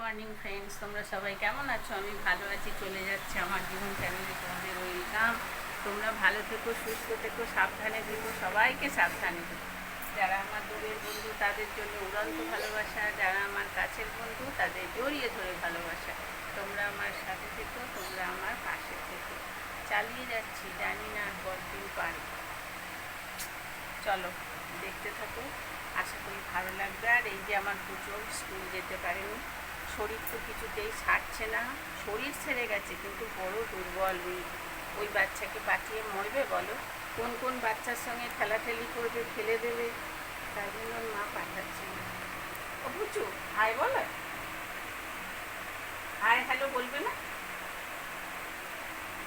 Morning friends, তোমরা সবাই কেমন আছো? আমি ভালো আছি। চলে যাচ্ছে আমার জীবন চ্যানেলে তোমাদের ওয়েলকাম। তোমরা ভালো থেকো, সুস্থ থেকো, সাবধানে থেকো, সবাইকে সাবধানে থেকো। যারা আমার দূরের বন্ধু তাদের জন্য উড়ন্ত ভালোবাসা, যারা আমার কাছের বন্ধু তাদের জড়িয়ে ধরে ভালোবাসা। তোমরা আমার সাথে থেকো, তোমরা আমার পাশে থেকো। চালিয়ে যাচ্ছি, জানি না আর কতদিন পারি। চলো দেখতে থাকো, আশা করি ভালো লাগবে। আর এই যে আমার দুটো স্কুল যেতে পারেনি, শরীর তো কিছুতেই ছাড়ছে না। শরীর ছেড়ে গেছে কিন্তু বড় দুর্বল। ওই বাচ্চাকে পাঠিয়ে মরবে বলো? কোন কোন বাচ্চার সঙ্গে ঠেলাঠেলি করবে, ফেলে দেবে, তাই জন্য মা পাঠাচ্ছে না। ও বুঝু, হাই বলো, হাই হ্যালো বলবে না?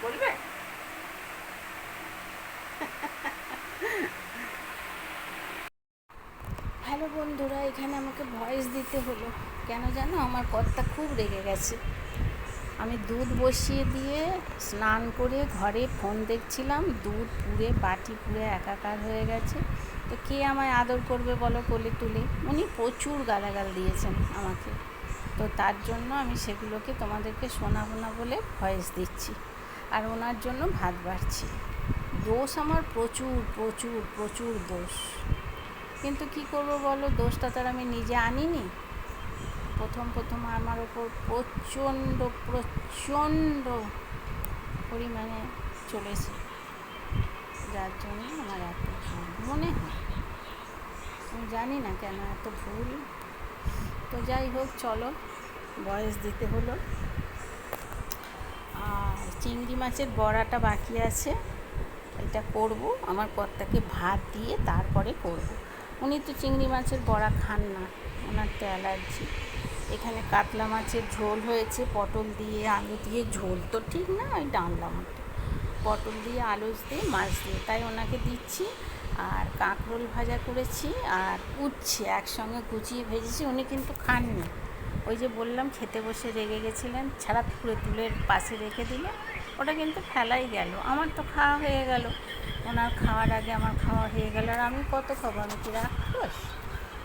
বলবে? হ্যালো বন্ধুরা, এখানে আমাকে ভয়েস দিতে হলো কেন জানো? আমার কর্তা খুব রেগে গেছে। আমি দুধ বসিয়ে দিয়ে স্নান করে ঘরে ফোন দেখছিলাম, দুধ পুড়ে বাটি পুড়ে একাকার হয়ে গেছে। তো কে আমায় আদর করবে বলো কোলে তুলে? উনি প্রচুর গালাগাল দিয়েছেন আমাকে। তো তার জন্য আমি সেগুলোকে তোমাদেরকে শোনাবো না বলে ভয়েস দিচ্ছি, আর ওনার জন্য ভাত বাড়ছি। দোষ আমার প্রচুর প্রচুর প্রচুর দোষ, কিন্তু কি করবো বলো? দোষটা তার আমি নিজে আনিনি। প্রথম প্রথম আমার ওপর প্রচণ্ড প্রচণ্ড পরিমাণে চলেছে, যার জন্য আমার এত ভুল মনে হয়। আমি জানি না কেন এত ভুল। তো যাই হোক, চলো, বয়স দিতে হলো। আর চিংড়ি মাছের বড়াটা বাকি আছে, এটা করব। আমার কর্তাকে ভাত দিয়ে তারপরে করব। উনি তো চিংড়ি মাছের বড়া খান না, ওনার তো অ্যালার্জি। এখানে কাতলা মাছের ঝোল হয়েছে, পটল দিয়ে আলু দিয়ে। ঝোল তো ঠিক না, ওই ডালনা মতো। পটল দিয়ে আলু দিয়ে মাছ দিয়ে, তাই ওনাকে দিচ্ছি। আর কাঁকরোল ভাজা করেছি আর উচ্ছে একসঙ্গে কুচিয়ে ভেজেছি। উনি কিন্তু খাননি। ওই যে বললাম, খেতে বসে রেগে গেছিলেন, ছাড়া পুরো তুলের পাশে রেখে দিলে ওটা কিন্তু ফেলাই গেল। আমার তো খাওয়া হয়ে গেল, ওনার খাওয়ার আগে আমার খাওয়া হয়ে গেল। আর আমি কত খাবো? আমি কি রাক্ষস?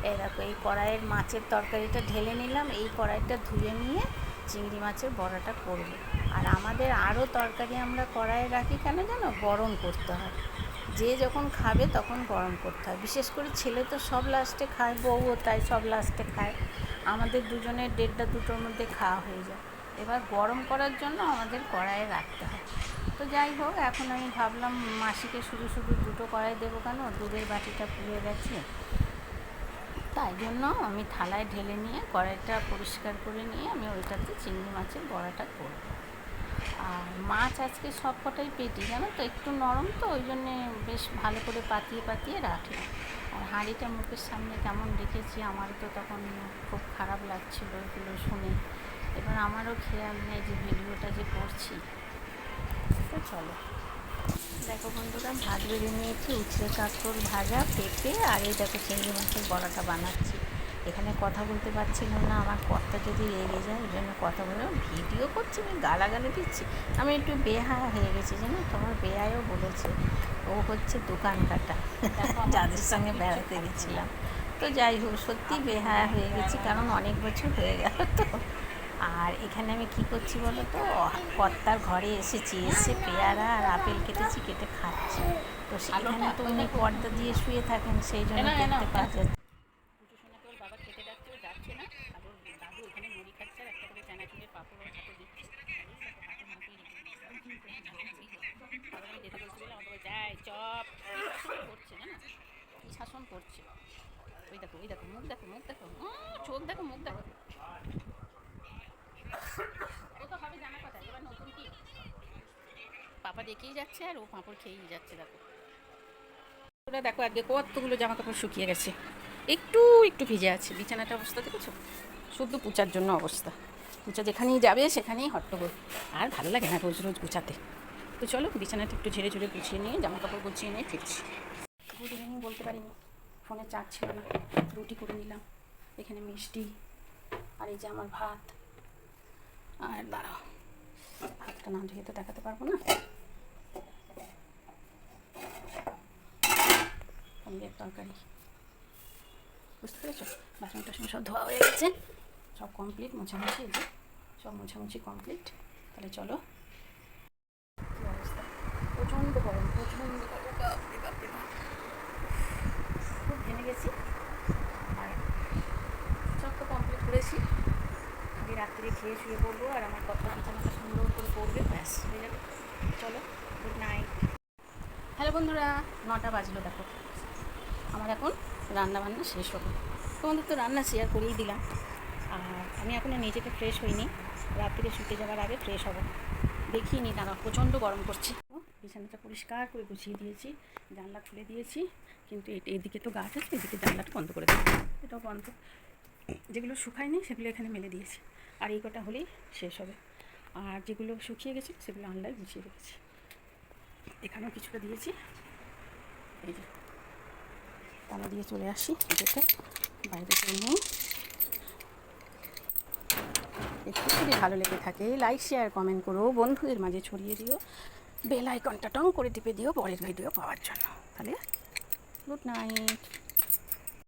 এই দেখো, এই কড়াইয়ের মাছের তরকারিটা ঢেলে নিলাম, এই কড়াইটা ধুয়ে নিয়ে চিংড়ি মাছের বড়াটা করব। আর আমাদের আরও তরকারি আমরা কড়াইয়ে রাখি কেন জানো? গরম করতে হয়। যে যখন খাবে তখন গরম করতে হয়। বিশেষ করে ছেলে তো সব লাস্টে খায়, বউও তাই সব লাস্টে খায়। আমাদের দুজনের 1:30-2টোর মধ্যে খাওয়া হয়ে যায়। এবার গরম করার জন্য আমাদের কড়াইয়ে রাখতে হয়। তো যাই হোক, এখন আমি ভাবলাম মাসিকে শুধু শুধু দুটো কড়াই দেবো কেন, দুধের বাটিটা পুড়ে গেছে। তাই জন্য আমি থালায় ঢেলে নিয়ে কড়াইটা পরিষ্কার করে নিয়ে আমি ওইটাতে চিংড়ি মাছের বড়াটা করব। আর মাছ আজকে সব কটাই পেটি, জানো তো, একটু নরম তো, ওই জন্যে বেশ ভালো করে পাতিয়ে পাতিয়ে রাখলাম। আর হাঁড়িটা মুখের সামনে কেমন রেখেছি, আমারও তো তখন খুব খারাপ লাগছিল এগুলো শুনে। এবার আমারও খেয়াল নেই যে ভিডিওটা যে করছি। তো চলো, দেখো বন্ধুরা, ভাত বেড়ে নিয়েছি, উচ্ছে কাঁকরোল ভাজা, পেঁপে, আর এই দেখো চিংড়ি মাছের বড়াটা বানাচ্ছি। এখানে কথা বলতে পারছিলাম না, আমার কর্তা যদি রেগে যায়, এই জন্য কথা বলে ভিডিও করছি, আমি গালাগালি দিচ্ছি। আমি একটু বেহায়া হয়ে গেছি, জানো, তোমার বেহায়ও বলেছে। ও হচ্ছে দোকান কাটা, যাদের সঙ্গে বেড়াতে গেছিলাম। তো যাই হোক, সত্যি বেহায়া হয়ে গেছি, কারণ অনেক বছর হয়ে গেল তো। আর এখানে আমি কি করছি বলো তো? কর্তার ঘরে এসেছি, এসে পেয়ারা আর আপেল কেটেছি, কেটে খাচ্ছি। তো সেখানে তো উনি পর্দা দিয়ে শুয়ে থাকেন, সেই জন্য দেখতে পাওয়া যাচ্ছে। পুজো সোনাকে ওর বাবা খেতে ডাকছে, ও যাচ্ছে না। আর ওর দাদু এখানে মুড়ি খাচ্ছে আর একটা করে চানাচুরের পাঁপড় ওর হাতে দিচ্ছে। আর এই দেখো হাতের মুখেই রেখে দিচ্ছে। আবার আমি যেতে বলছি বলে আমাকে বলছে, এই চপ। কি শাসন করছে জানো? কি শাসন করছে! ওই দেখো, ওই দেখো, মুখ দেখো, মুখ দেখো, চোখ দেখো, মুখ দেখো। ও তো হবে জানা কথা, এবার নতুন কি? পাপা দেখেই যাচ্ছে আর ও পাঁপড় খেয়েই যাচ্ছে। দেখো ওরা, দেখো আজকে কতগুলো জামা কাপড় শুকিয়ে গেছে, একটু একটু ভিজে আছে। বিছানাটা অবস্থা দেখেছো? শুধু পুচার জন্য অবস্থা। পুচা যেখানেই যাবে সেখানেই হট্টগোল। আর ভালো লাগে না রোজ রোজ গুছাতে। তো চলো, বিছানাটা একটু ঝেড়ে ঝেড়ে গুছিয়ে নিয়ে, জামা কাপড় গুছিয়ে নিয়ে ফিরছি। গুড ইভিনিং বলতে পারিনি, ফোনে চার্জ ছিল না। রুটি করে নিলাম, এখানে মিষ্টি, আর এই যে আমার ভাত। আর দাঁড়াও, ভাতটা না ধুয়ে তো দেখাতে পারবো না। পনিরের তরকারি, বুঝতে পেরেছো? বাসন টাসন সব ধোয়া হয়ে গেছে। সব কমপ্লিট, মোছামুছি, এই যে সব মোছামুছি কমপ্লিট। তাহলে চলো। কী অবস্থা, প্রচণ্ড গরম, প্রচণ্ড গরম, বাপরে বাপরে বাপ, খুব ঘেমে গেছি। আর সব তো কমপ্লিট করেছি, আমি রাত্রে খেয়ে শুয়ে পড়বো, আর আমার কথা বিছানাটা সুন্দর করে পড়বে, ব্যাস হয়ে যাবে। চলো, গুড নাইট। হ্যালো বন্ধুরা, 9টা বাজলো, দেখো আমার এখন রান্না বান্না শেষ হবে। তোমাদের তো রান্না শেয়ার করেই দিলাম। আর আমি এখনও নিজেকে ফ্রেশ হইনি, রাত্রে শুতে যাওয়ার আগে ফ্রেশ হব। দেখিনি, দাঁড়া, প্রচণ্ড গরম করছে। বিছানাটা পরিষ্কার করে গুছিয়ে দিয়েছি, জানলা খুলে দিয়েছি, কিন্তু এইদিকে তো গাছ আছে, এদিকে জানলাটা বন্ধ করে দিয়েছি, এটাও বন্ধ। যেগুলো শুকায়নি সেগুলো এখানে মেলে দিয়েছি, আর এই কটা হলেই শেষ হবে। আর যেগুলো শুকিয়ে গেছে সেগুলো আনলায় গুছিয়ে রেখেছি। এখানেও কিছুটা দিয়েছি, এই যে তালা দিয়ে চলে আসি, যেতে বাইরে চলে একটু যদি ভালো লেগে থাকে লাইক শেয়ার কমেন্ট করো, বন্ধুদের মাঝে ছড়িয়ে দিও, বেল আইকনটা টং করে টিপে দিও পরের ভিডিও পাওয়ার জন্য। তাহলে গুড নাইট।